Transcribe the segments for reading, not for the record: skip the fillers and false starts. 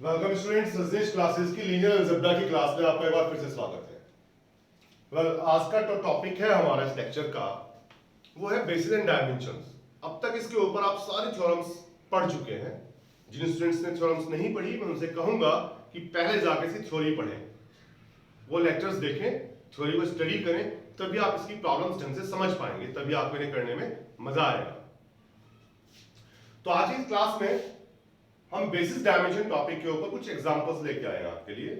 Welcome students, Rajneesh classes की linear algebra की class में आपका एक बार फिर से स्वागत है। आज का टॉपिक है हमारा इस लेक्चर का, वो है बेसिस एंड डायमेंशंस। अब तक इसके ऊपर आप सारी थ्योरम्स पढ़ चुके हैं। जिन स्टूडेंट्स ने थ्योरम्स नहीं पढ़ी, मैं उनसे कहूंगा कि पहले जाके इसकी थ्योरी पढ़ें, वो लेक्चर्स देखें, थ्योरी को स्टडी करें, तभी आप इसकी प्रॉब्लम्स ढंग से समझ पाएंगे, तभी आपको इन्हें करने में मजा आएगा। तो आज की क्लास में हम बेसिस डायमेंशन टॉपिक के ऊपर कुछ एग्जांपल्स लेके आए हैं आपके लिए।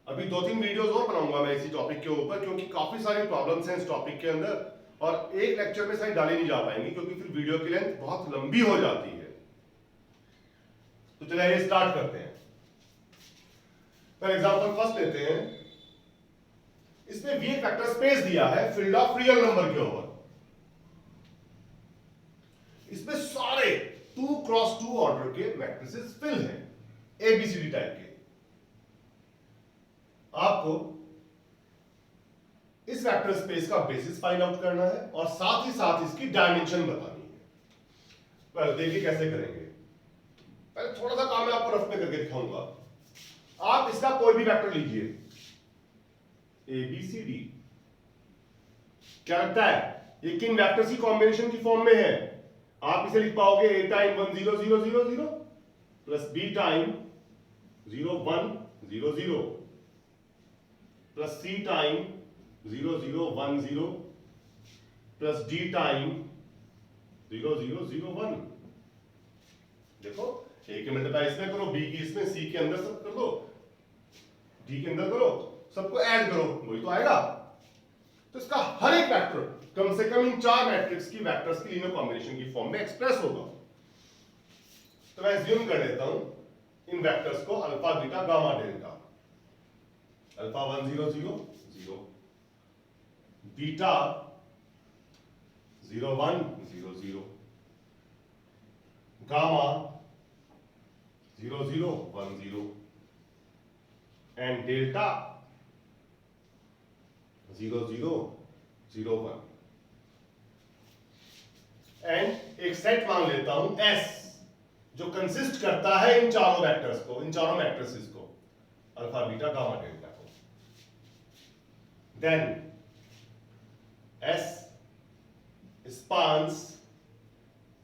अभी 2-3 वीडियोस और बनाऊंगा मैं इसी टॉपिक के ऊपर, क्योंकि काफी सारी प्रॉब्लम्स हैं इस टॉपिक के अंदर और एक लेक्चर में सारी डाली नहीं जा पाएंगी, क्योंकि फिर वीडियो की लेंथ बहुत लंबी हो जाती है। तो चलिए स्टार्ट करते हैं। फॉर एग्जांपल फर्स्ट लेते हैं। इसमें वी एक वेक्टर स्पेस दिया है फील्ड ऑफ रियल नंबर के ऊपर। इसमें सारे 2x2 ऑर्डर के मैट्रिसेस फिल हैं, एबीसीडी टाइप के। आपको इस वेक्टर स्पेस का बेसिस फाइंड आउट करना है और साथ ही साथ इसकी डायमेंशन बतानी है। पहले देखिए कैसे करेंगे। पहले थोड़ा सा काम मैं आपको रफ में करके दिखाऊंगा। आप इसका कोई भी वेक्टर लीजिए, एबीसीडी। क्या लगता है ये किन वेक्टर्स की कॉम्बिनेशन की फॉर्म में है? आप इसे लिख पाओगे a time 1 0 0 0 0 plus b time 0 1 0 0 plus c time 0 0 1 0 plus d time 0 0 0 1। देखो, a के मल्टीप्लाई इसमें करो, b की इसमें, c के अंदर सब कर दो, d के अंदर करो, सबको ऐड करो, वही तो आएगा। तो इसका हर एक वेक्टर कम से कम इन चार मैट्रिक्स की वेक्टर्स की लीनियर कॉम्बिनेशन की फॉर्म में एक्सप्रेस होगा। तो मैं एज्यूम कर लेता हूं इन वेक्टर्स को alpha beta gamma delta. Alpha 1 0 0 0, beta 0 1 0 0, gamma 0 0 1 0 and delta 0 0 0 1। And एक सेट मान लेता हूं S, जो कंसिस्ट करता है इन चारों वेक्टर्स को, इन चारों मैट्रिसेस को, अल्फा बीटा गामा डेल्टा को। देन S स्पान्स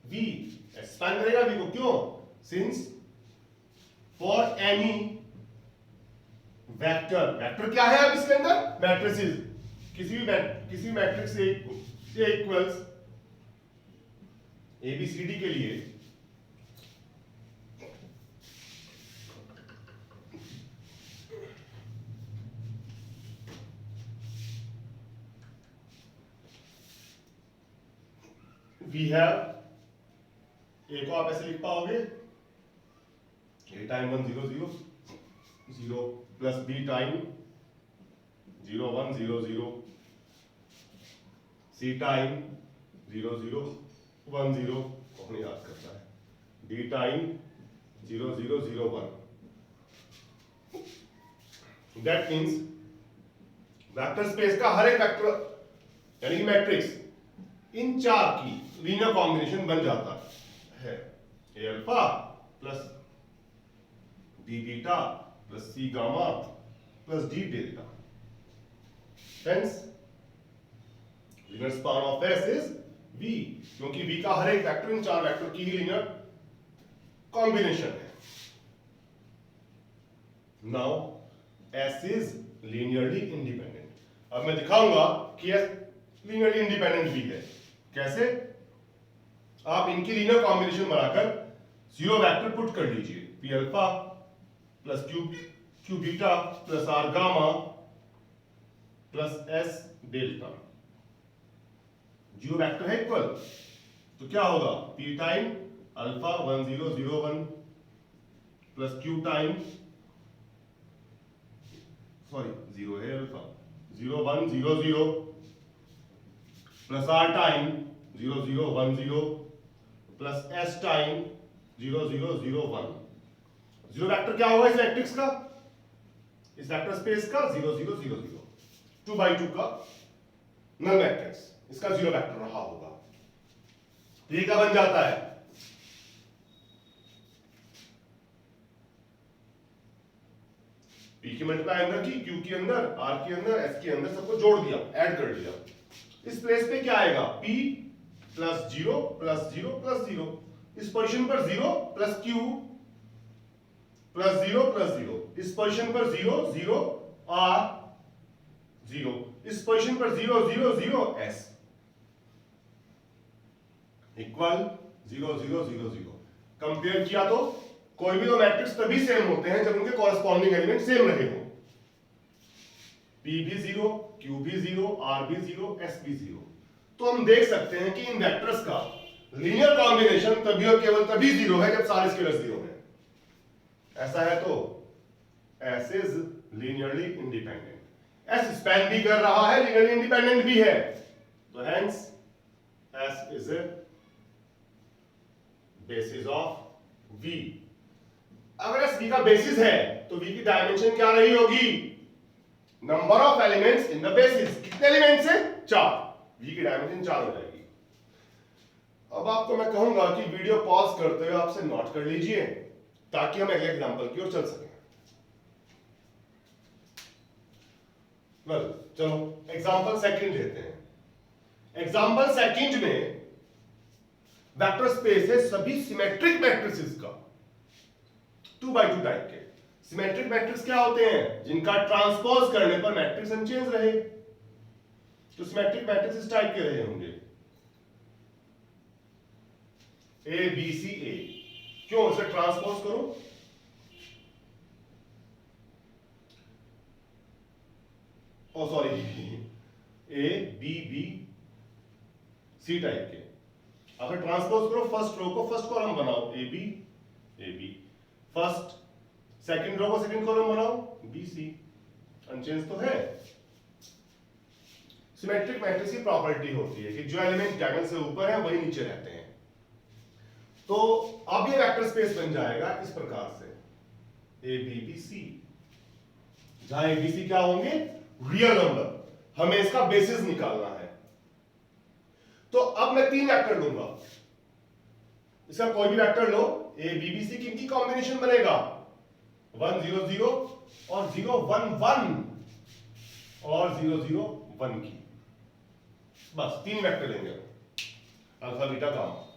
V, स्पैन करेगा V को। क्यों? Since for any vector, vector क्या है अब इसके अंदर? मैट्रिसेस। किसी मैट्रिक्स A इक्वल्स एबीसीडी के लिए वी हैव, ए को आप ऐसे लिख पाओगे a time 1 0 0 0 plus b time 0 1 0 0, c time 0 0 1 0, कौन याद करता है, d time 0 0 0 1। That means vector space का हर एक वेक्टर यानी कि मैट्रिक्स इन चार की लीनियर कॉम्बिनेशन बन जाता है। A alpha plus b beta plus c gamma plus d delta. Hence linear span of S is V, क्योंकि V का हर एक वेक्टर इन चार वेक्टर की ही लीनियर कॉम्बिनेशन है। Now S is linearly independent. अब मैं दिखाऊंगा कि S लीनियरली इंडिपेंडेंट भी है। कैसे? आप इनकी लीनियर कॉम्बिनेशन बनाकर जीरो वेक्टर पुट कर लीजिए, P alpha plus Q beta plus R gamma plus S delta. Zero vector है इक्वल, तो क्या होगा? P time alpha 1 0 0 1 plus Q time, sorry zero है alpha, 0 1 0 0 plus R time 0 0 1 0 plus S time 0 0 0 1। Zero vector क्या होगा इस matrix का, इस वेक्टर स्पेस का? 0 0 0 0, 2 by 2 का नल मैट्रिक्स, इसका जीरो वेक्टर रहा होगा। तो ये क्या बन जाता है? P की मल्टीप्लाई अंदर की, Q के अंदर, R के अंदर, S के अंदर, सबको जोड़ दिया, ऐड कर दिया। इस प्लेस पे क्या आएगा? P plus 0 plus 0 plus 0। इस पोजीशन पर 0 प्लस Q प्लस 0 प्लस 0। इस पोजीशन पर 0 0 R 0। इस पोजीशन पर 0 0 0 S इक्वल 0 0 0 0। कंपेयर किया तो कोई भी दो मैट्रिक्स तभी सेम होते हैं जब उनके कॉरेस्पॉन्डिंग एलिमेंट सेम रहे हो। P भी 0, Q भी 0, R भी 0, S भी 0। तो हम देख सकते हैं कि इन वेक्टर्स का लीनियर कॉम्बिनेशन तभी और केवल तभी 0 है जब सारे स्केलर्स 0 हैं। ऐसा है तो S is linearly independent. S span भी कर रहा है, लीनियरली इंडिपेंडेंट भी है, तो hence S is a basis of V। अगर S V का बेसिस है तो V की डायमेंशन क्या रही होगी? Number of elements in the basis. कितने एलिमेंट्स हैं? 4। V की डायमेंशन 4 हो जाएगी। अब आपको मैं कहूंगा कि वीडियो पॉज करते हुए आपसे नोट कर लीजिए ताकि हम अगले एग्जांपल की ओर चल सकें। चलो एग्जांपल सेकंड लेते हैं। एग्जांपल सेकंड में वेक्टर स्पेस है सभी सिमेट्रिक मैट्रिसेस का, 2x2 टाइप के। सिमेट्रिक मैट्रिक्स क्या होते हैं? जिनका ट्रांसपोज करने पर मैट्रिक्स अनचेंज रहे। तो सिमेट्रिक मैट्रिक्स इस टाइप के रहे होंगे, A B C A। क्यों? इसे ट्रांसपोज करो, oh sorry A B B C type के। अगर ट्रांसपोज करो फर्स्ट रो को फर्स्ट कॉलम बनाओ A B, first second row को सेकंड कॉलम बनाओ B C। अनचेंज तो है। सिमेट्रिक मैट्रिक्स की प्रॉपर्टी होती है कि जो एलिमेंट डायगोनल से ऊपर है वही नीचे रहते हैं। तो अब ये वेक्टर स्पेस बन जाएगा इस प्रकार से A B B C, जहां A B C क्या होंगे? Real number. हमें इसका बेसिस निकालना है। तो अब मैं 3 वेक्टर लूंगा, इसका कोई भी vector low, A B B C किनकी कॉम्बिनेशन बनेगा? 1 0 0 और 0 1 1 और 0 0 1 की। बस 3 वेक्टर लेंगे, alpha beta gamma.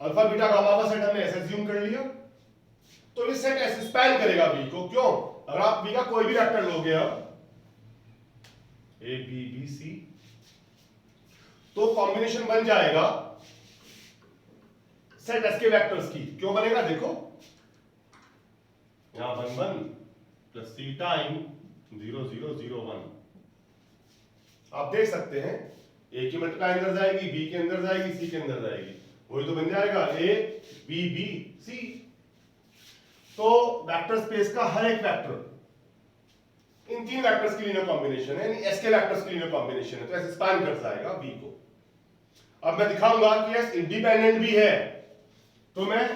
Alpha beta gamma का सेट हमने ऐसे अज्यूम कर लिया, तो ये सेट ऐसे स्पैन करेगा V को। क्यों? अगर आप V का कोई भी वेक्टर लोगे अब A B B C, तो कॉम्बिनेशन बन जाएगा सेट S के वेक्टर्स की। क्यों बनेगा? देखो यहां 1 1 प्लस C टाइम 0 0 0 1। आप देख सकते हैं A की मल्टीप्लाई अंदर जाएगी, B के अंदर जाएगी, C के अंदर जाएगी, वही तो बन जाएगा A B B C। तो वेक्टर स्पेस का हर एक वेक्टर इन 3 वेक्टर्स की लीनियर कॉम्बिनेशन है, यानी S के वेक्टर्स की लीनियर कॉम्बिनेशन है, तो ऐसे स्पैन कर जाएगा V को। अब मैं दिखाऊंगा कि S इंडिपेंडेंट भी है, तो मैं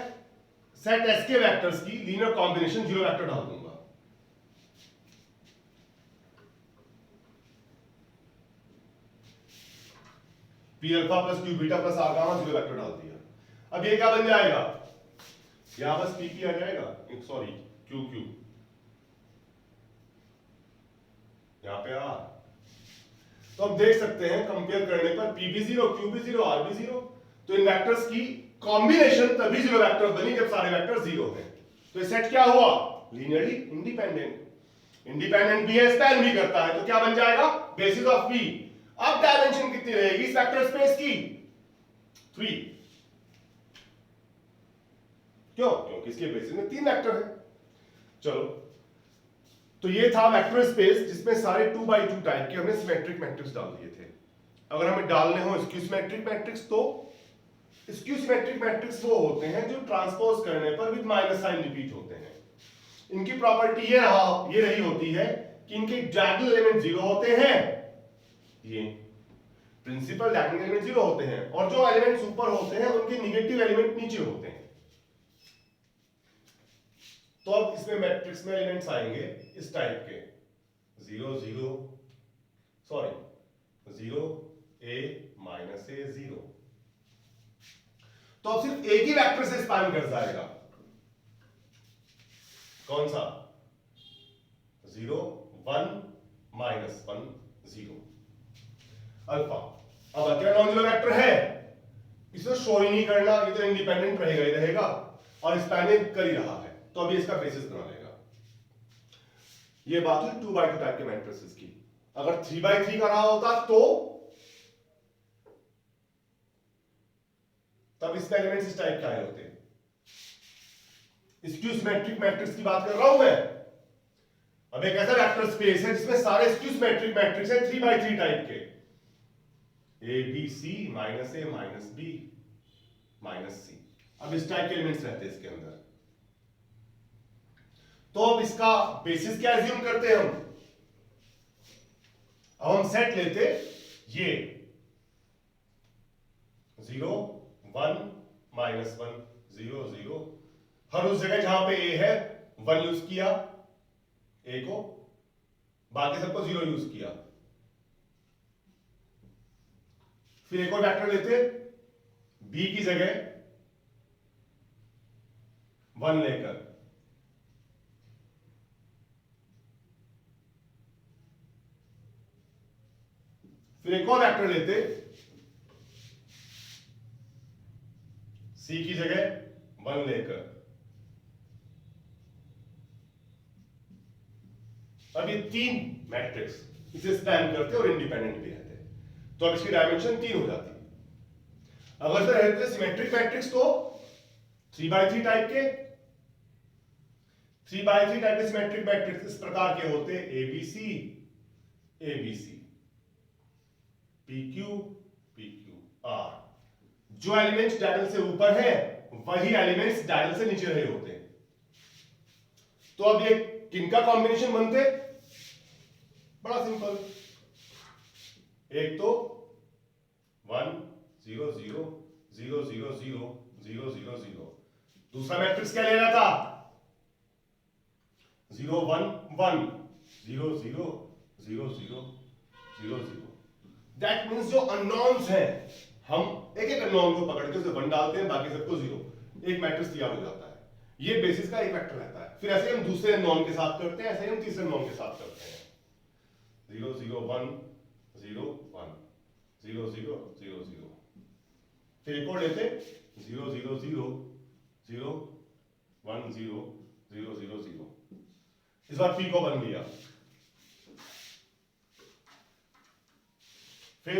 सेट S के वेक्टर्स की लीनियर कॉम्बिनेशन 0 वेक्टर डाल दूंगा। P alpha plus Q beta plus R gamma 0 vector डाल दिया। अब ये क्या बन जाएगा? यहां बस P P आ जाएगा, सॉरी Q Q, यहां पे R। तो हम देख सकते हैं कंपेयर करने पर P भी 0, Q भी 0, R भी 0। तो इन वेक्टर्स की कॉम्बिनेशन तभी 0 वेक्टर बनी जब सारे वेक्टर 0 हैं। तो ये सेट क्या हुआ? Linearly independent. इंडिपेंडेंट भी है, स्पैन भी करता है, तो क्या बन जाएगा? Basis of V। अब डायमेंशन कितनी रहेगी इस वेक्टर स्पेस की? 3। क्यों? क्योंकि इसके बेसिस में 3 वेक्टर है। चलो, तो ये था वेक्टर स्पेस जिसमें सारे 2x2 टाइप के हमने सिमेट्रिक मैट्रिक्स डाल दिए थे। अगर हमें डालने हो स्क्यू सिमेट्रिक मैट्रिक्स, तो स्क्यू सिमेट्रिक मैट्रिक्स वो होते हैं जो ट्रांसपोज करने पर विद माइनस साइन रिपीट होते हैं। इनकी प्रॉपर्टी ये रही होती है कि इनके डायगोनल एलिमेंट 0 होते हैं, ये प्रिंसिपल डायगोनल एलिमेंट 0 होते हैं, और जो एलिमेंट्स ऊपर होते हैं उनके नेगेटिव एलिमेंट नीचे होते हैं। तो अब इसमें मैट्रिक्स में एलिमेंट्स आएंगे इस टाइप के 0 0 A माइनस A 0। तो अब सिर्फ एक ही वेक्टर से स्पैन कर जाएगा, कौन सा? 0 1 -1 0 अल्फा। अब अकेला नॉन जीरो वेक्टर है, इसे शो ही नहीं करना, ये तो इंडिपेंडेंट रहेगा ही रहेगा और स्पैनिंग कर ही रहा है, तो अभी इसका बेसिस बना लेगा। ये बात हुई 2x2 टाइप के मैट्रिसेस की। अगर 3x3 का रहा होता तो तब इसके एलिमेंट्स इस टाइप के आए होते। स्क्यू सिमेट्रिक मैट्रिक्स की बात कर रहा हूं मैं। अब एक ऐसा वेक्टर स्पेस है जिसमें सारे स्क्यू सिमेट्रिक मैट्रिक्स हैं 3x3 टाइप के, A B C minus A minus B minus C. अब इस टाइप के एलिमेंट्स रहते हैं इसके अंदर। तो अब इसका बेसिस क्या एज्यूम करते हैं हम? अब हम सेट लेते ये 0 1 -1 0 0, हर उस जगह जहां पे ए है 1 यूज किया ए को, बाकी सबको 0 यूज किया। फिर एक और वेक्टर लेते बी की जगह 1 लेकर, फिर एक और वेक्टर लेते सी की जगह 1 लेकर। अब ये 3 मैट्रिक्स इसे स्पैन करते और इंडिपेंडेंट भी रहते, तो अब इसकी डायमेंशन 3 हो जाती। अगर से रहते सिमेट्रिक मैट्रिक्स तो 3x3 टाइप के, 3x3 टाइप के सिमेट्रिक मैट्रिक्स इस प्रकार के होते ABC ABC PQ PQ R। जो एलिमेंट्स डायगोनल से ऊपर है वही एलिमेंट्स डायगोनल से नीचे रहे होते। तो अब ये किनका कॉम्बिनेशन बनते? बड़ा सिंपल, एक तो 1 0 0 0 0 0 0 0 0, दूसरा मैट्रिक्स क्या लेना था? 0 1 1 0 0 0 0 0 0। दैट मींस जो अननोन्स हैं हम एक एक अननोन को पकड़ के उसे 1 डालते हैं, बाकी सबको 0, एक मैट्रिक्स तैयार हो जाता है। ये बेसिस का एक वेक्टर रहता है। फिर ऐसे ही हम दूसरे अननोन के साथ करते हैं, ऐसे ही हम तीसरे अननोन के साथ करते हैं। 0 0 1 0 1 0 0 0 0। फिर एक और लेते 0 0 0 0 1 0 0 0 0। इस बार पी को 1 लिया, फिर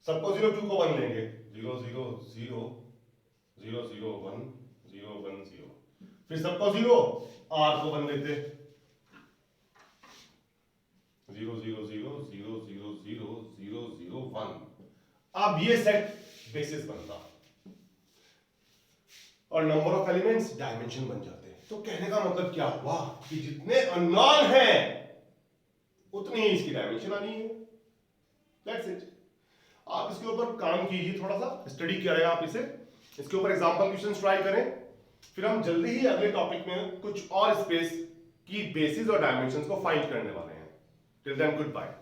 सबको 0 2 को 1 लेंगे, 0 0 0 0 0 1 0 1 0। फिर सबको 0 R को 1 लेते, 0 0 0 0 0 0 0 0 1। अब ये सेट बेसिस बनता और नंबर ऑफ एलिमेंट्स डायमेंशन बन जाते हैं। तो कहने का मतलब क्या हुआ कि जितने अननोन हैं उतनी ही इसकी डायमेंशन आनी है। That's it. आप इसके ऊपर काम कीजिए, थोड़ा सा स्टडी करें आप इसे, इसके ऊपर एग्जांपल क्वेश्चंस ट्राई करें। फिर हम जल्दी ही अगले टॉपिक में कुछ और स्पेस की बेसिस और डायमेंशंस को फाइंड करने वाले हैं। Till then good bye.